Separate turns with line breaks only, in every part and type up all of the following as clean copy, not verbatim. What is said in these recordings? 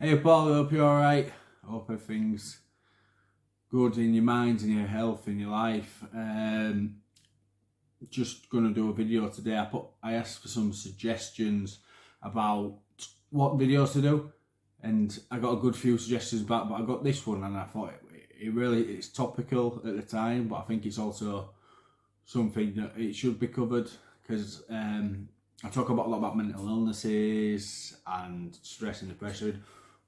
Hey Paul, I hope you're alright. Hope everything's good in your mind, in your health, in your life. Just gonna do a video today. I asked for some suggestions about what videos to do, and I got a good few suggestions back. But I got this one, and I thought it's topical at the time, but I think it's also something that it should be covered because I talk about a lot about mental illnesses and stress and depression.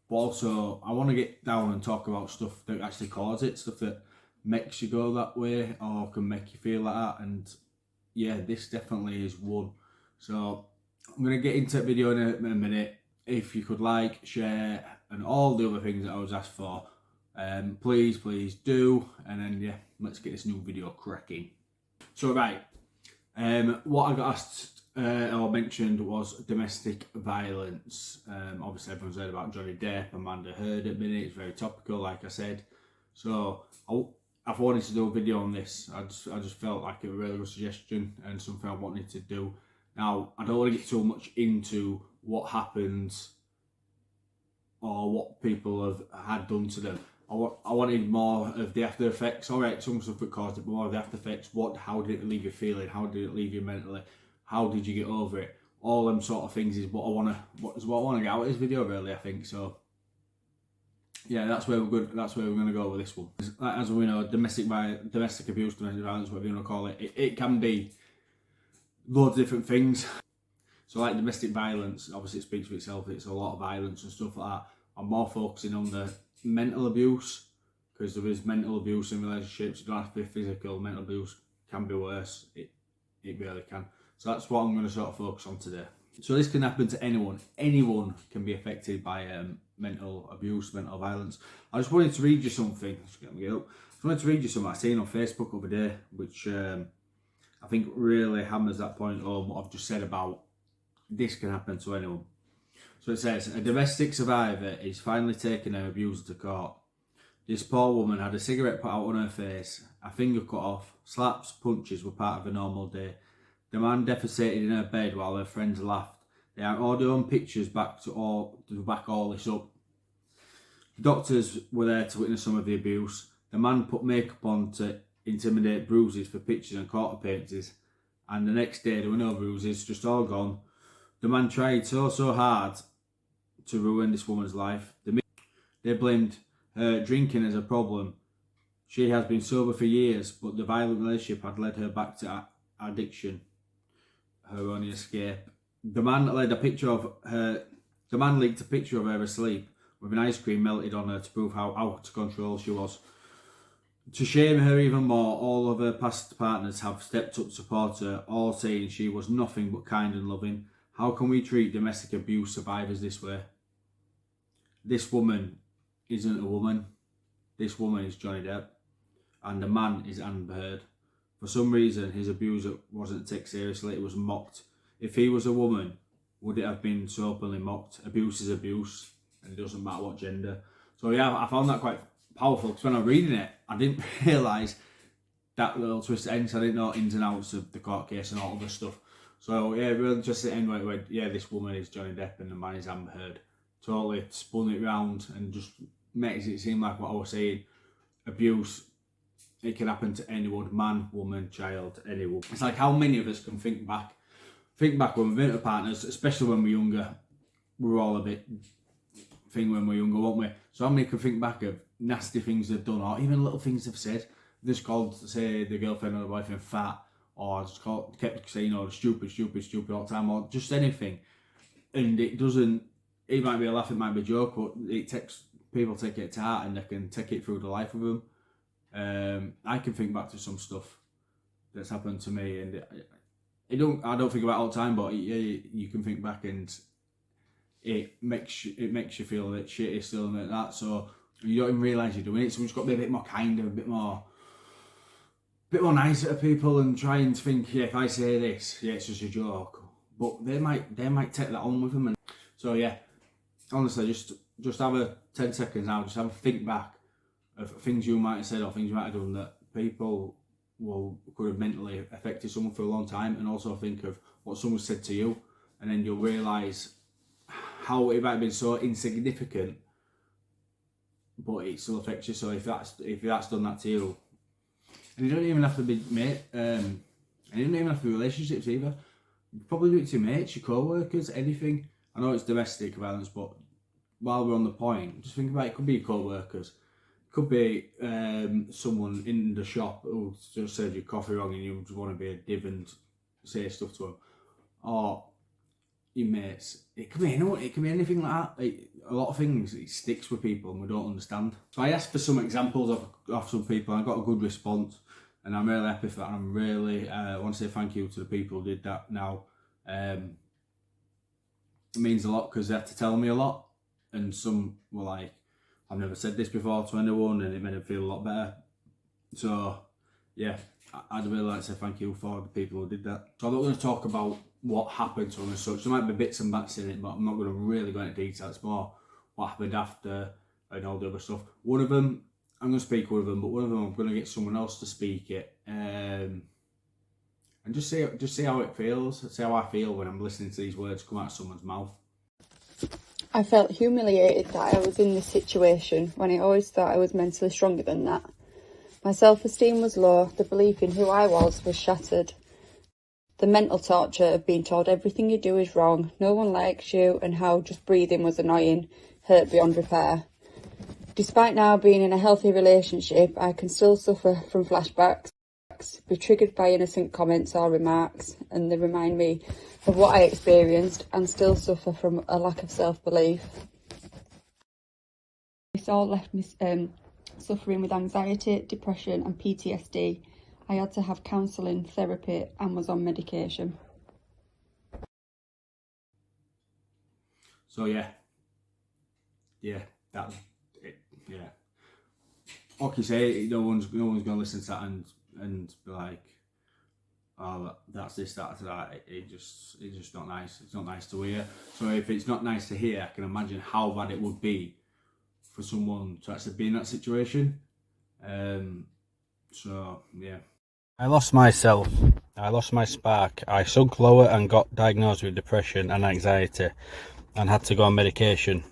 But also, I want to get down and talk about stuff that actually causes it, stuff that makes you go that way or can make you feel like that. And yeah, this definitely is one. So I'm going to get into the video in a minute. If you could like, share, and all the other things that I was asked for, please do. And then yeah, let's get this new video cracking. So right, what I got asked or mentioned was domestic violence. Obviously, everyone's heard about Johnny Depp, Amber Heard at the minute. It's very topical, like I said. So I've wanted to do a video on this. I just felt like a really good suggestion and something I wanted to do. Now, I don't want to get too much into what happens or what people have had done to them. I wanted more of the after effects. Alright, some stuff that caused it, but more of the after effects. How did it leave you feeling? How did it leave you mentally? How did you get over it? All them sort of things is what I want to get out of this video, really. I think so. Yeah, that's where we're good. That's where we're going to go with this one. As we know, domestic abuse, domestic violence, whatever you want to call it, it can be loads of different things. So, like domestic violence, obviously it speaks for itself. It's a lot of violence and stuff like that. I'm more focusing on the mental abuse, because there is mental abuse in relationships. You don't have to be physical. Mental abuse can be worse. It really can. So that's what I'm going to sort of focus on today. So this can happen to anyone. Anyone can be affected by mental abuse, mental violence. I just wanted to read you something. I just wanted to read you something I seen on Facebook the other day, which I think really hammers that point home, what I've just said about this can happen to anyone. So it says, a domestic survivor is finally taking her abuser to court. This poor woman had a cigarette put out on her face, a finger cut off, slaps, punches were part of a normal day. The man defecated in her bed while her friends laughed. They had all their own pictures to back all this up. The doctors were there to witness some of the abuse. The man put makeup on to intimidate bruises for pictures and court appearances. And the next day there were no bruises, just all gone. The man tried so hard to ruin this woman's life. They blamed her drinking as a problem. She has been sober for years, but the violent relationship had led her back to addiction, her only escape. The man leaked a picture of her asleep with an ice cream melted on her to prove how out of control she was. To shame her even more, all of her past partners have stepped up to support her, all saying she was nothing but kind and loving. How can we treat domestic abuse survivors this way? This woman isn't a woman. This woman is Johnny Depp. And the man is Amber Heard. For some reason, his abuser wasn't taken seriously, it was mocked. If he was a woman, would it have been so openly mocked? Abuse is abuse, and it doesn't matter what gender. So yeah, I found that quite powerful, because when I was reading it, I didn't realise that little twist at the end, so I didn't know ins and outs of the court case and all other stuff. So yeah, really just at the end where it went, yeah, this woman is Johnny Depp and the man is Amber Heard. Totally spun it round and just makes it seem like what I was saying. Abuse, it can happen to anyone, man, woman, child, anyone. It's like how many of us can think back when we've been with partners, especially when we're younger. We're all a bit thing when we're younger, weren't we? So how many can think back of nasty things they've done, or even little things they've said? Just called, say, the girlfriend or the boyfriend fat, or just kept saying, oh, stupid all the time, or just anything. And it might be a laugh, it might be a joke, but people take it to heart and they can take it through the life of them. I can think back to some stuff that's happened to me, and I don't think about it all the time, but you can think back and it makes you feel a bit shitty still and like that. So you don't even realise you're doing it. So we've just got to be a bit more kind, a bit more nicer to people, and trying to think, yeah, if I say this, yeah, it's just a joke. But they might take that on with them. And so yeah, honestly, just have a 10 seconds now, just have a think back of things you might have said or things you might have done that people could have mentally affected someone for a long time, and also think of what someone said to you, and then you'll realise how it might have been so insignificant, but it still affects you. So if that's done that to you, and you don't even have to be mate, and you don't even have to be relationships either. You probably do it to your mates, your co-workers, anything. I know it's domestic violence, but while we're on the point, just think about it. It could be your co-workers, it could be someone in the shop who just served you coffee wrong and you just want to be a div and say stuff to them, or your mates. It can be anyone. It can be anything like that. A lot of things, it sticks with people and we don't understand. So I asked for some examples of some people and I got a good response, and I'm really happy for that. I'm really want to say thank you to the people who did that. Now it means a lot because they had to tell me a lot, and some were like, I've never said this before to anyone, and it made them feel a lot better. So yeah, I'd really like to say thank you for the people who did that. So I'm not going to talk about what happened to them as such. There might be bits and bats in it, but I'm not going to really go into detail. It's more what happened after and all the other stuff. One of them, I'm going to speak one of them, but one of them I'm going to get someone else to speak it, and just see how it feels. See how I feel when I'm listening to these words come out of someone's mouth.
I felt humiliated that I was in this situation when I always thought I was mentally stronger than that. My self-esteem was low, the belief in who I was shattered. The mental torture of being told everything you do is wrong, no one likes you, and how just breathing was annoying, hurt beyond repair. Despite now being in a healthy relationship, I can still suffer from flashbacks, be triggered by innocent comments or remarks, and they remind me of what I experienced, and still suffer from a lack of self-belief. This all left me suffering with anxiety, depression and PTSD. I had to have counselling, therapy and was on medication.
So yeah, that's it. Yeah, like you say, no one's gonna listen to that and be like, oh, that's this, that's that. It's just not nice. It's not nice to hear. So if it's not nice to hear, I can imagine how bad it would be for someone to actually be in that situation. So yeah. I lost myself. I lost my spark. I sunk lower and got diagnosed with depression and anxiety and had to go on medication.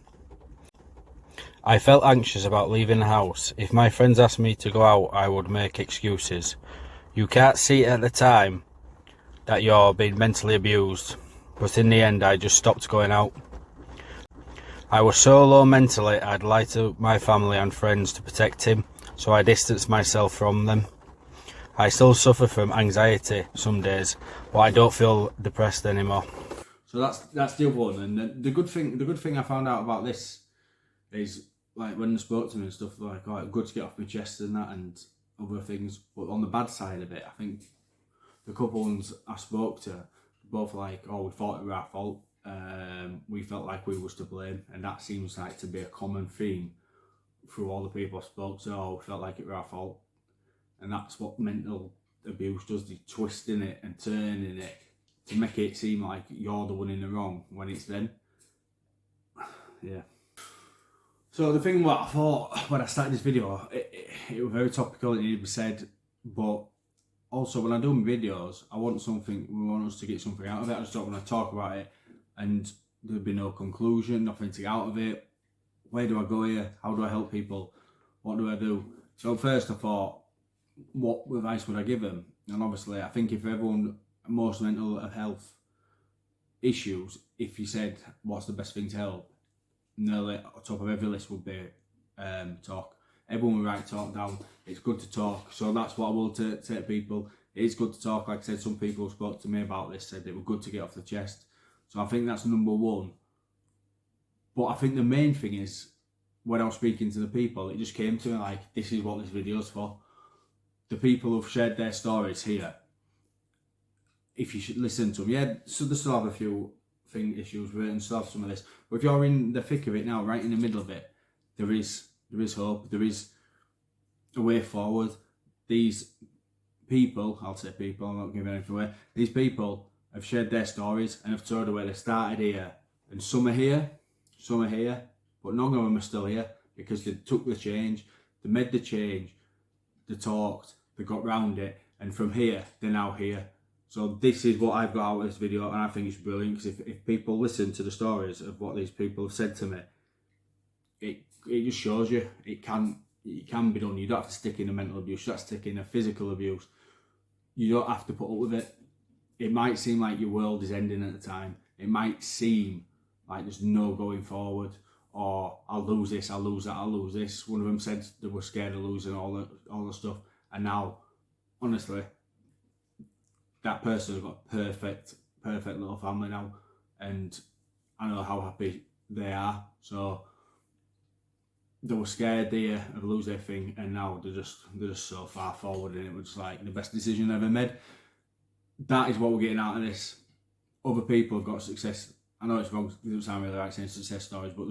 I felt anxious about leaving the house. If my friends asked me to go out, I would make excuses. You can't see it at the time that you're being mentally abused, but in the end I just stopped going out. I was so low mentally, I'd lie to my family and friends to protect him, so I distanced myself from them. I still suffer from anxiety some days, but I don't feel depressed anymore. So that's the other one, and the good thing I found out about this is, like, when they spoke to me and stuff, like, oh, it's good to get off my chest and that and other things. But on the bad side of it, I think the couple ones I spoke to, both like, oh, we thought it was our fault. We felt like we was to blame, and that seems like to be a common theme through all the people I spoke to. Oh, we felt like it was our fault. And that's what mental abuse does, the twisting it and turning it to make it seem like you're the one in the wrong when it's them. Yeah. So the thing what I thought when I started this video, it was very topical, it needed to be said, but also when I do my videos, we want us to get something out of it. I just don't want to talk about it and there'd be no conclusion, nothing to get out of it. Where do I go here? How do I help people? What do I do? So first I thought, what advice would I give them? And obviously I think if everyone, most mental health issues, if you said what's the best thing to help, nearly on top of every list would be talk. Everyone would write talk down. It's good to talk. So that's what I will say to people. It is good to talk. Like I said, some people who spoke to me about this said it was good to get off the chest. So I think that's number one. But I think the main thing is, when I was speaking to the people, it just came to me like, this is what this video's for. The people who've shared their stories here, if you should listen to them, yeah, so they still have a few issues with it and still have some of this. But if you're in the thick of it now, right in the middle of it, there is hope, there is a way forward. These people, I'll say people, I'm not giving anything away, these people have shared their stories and have told where they started here. And some are here, but none of them are still here because they took the change, they made the change, they talked, they got round it, and from here, they're now here. So this is what I've got out of this video, and I think it's brilliant, because if people listen to the stories of what these people have said to me, it just shows you it can be done. You don't have to stick in a mental abuse, you don't have to stick in a physical abuse. You don't have to put up with it. It might seem like your world is ending at the time. It might seem like there's no going forward, or I'll lose this, I'll lose that, I'll lose this. One of them said they were scared of losing all the stuff, and now, honestly, that person has got perfect little family now, and I know how happy they are. So they were scared there of losing everything, and now they're just so far forward, and it was like the best decision ever made. That is what we're getting out of this. Other people have got success. I know it's wrong, it doesn't sound really like saying success stories, but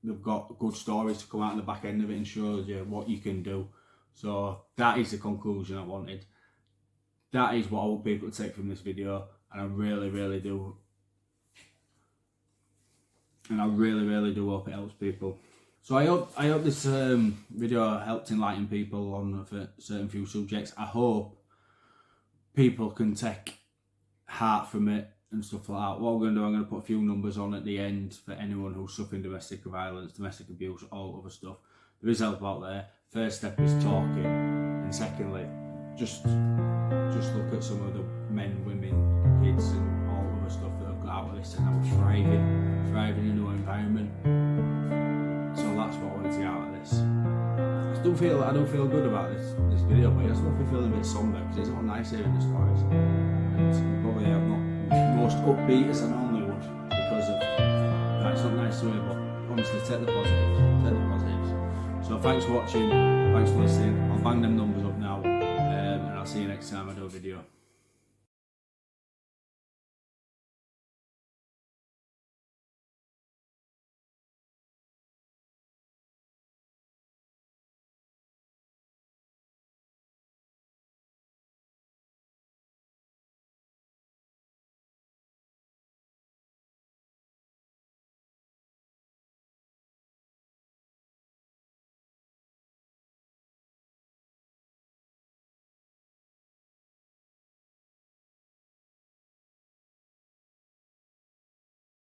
they've got good stories to come out in the back end of it and shows you what you can do. So that is the conclusion I wanted. That is what I want people to take from this video, and I really, really do. And I really, really do hope it helps people. So I hope this video helped enlighten people on certain few subjects. I hope people can take heart from it and stuff like that. What we're going to do, I'm going to put a few numbers on at the end for anyone who's suffering domestic violence, domestic abuse, all other stuff. There is help out there. First step is talking, and secondly, just look at some of the men, women, kids, and all other stuff that have got out of this and now thriving in a new environment. So that's what I wanted to get out of this. I don't feel good about this video, but I just don't feel a bit somber, because it's not nice hearing the stories. And probably I'm not most upbeat as I normally would, because of that. It's not nice to hear, but honestly, take the positives. So thanks for watching, thanks for listening. I'll bang them numbers up now, and I'll see you next time I do a video.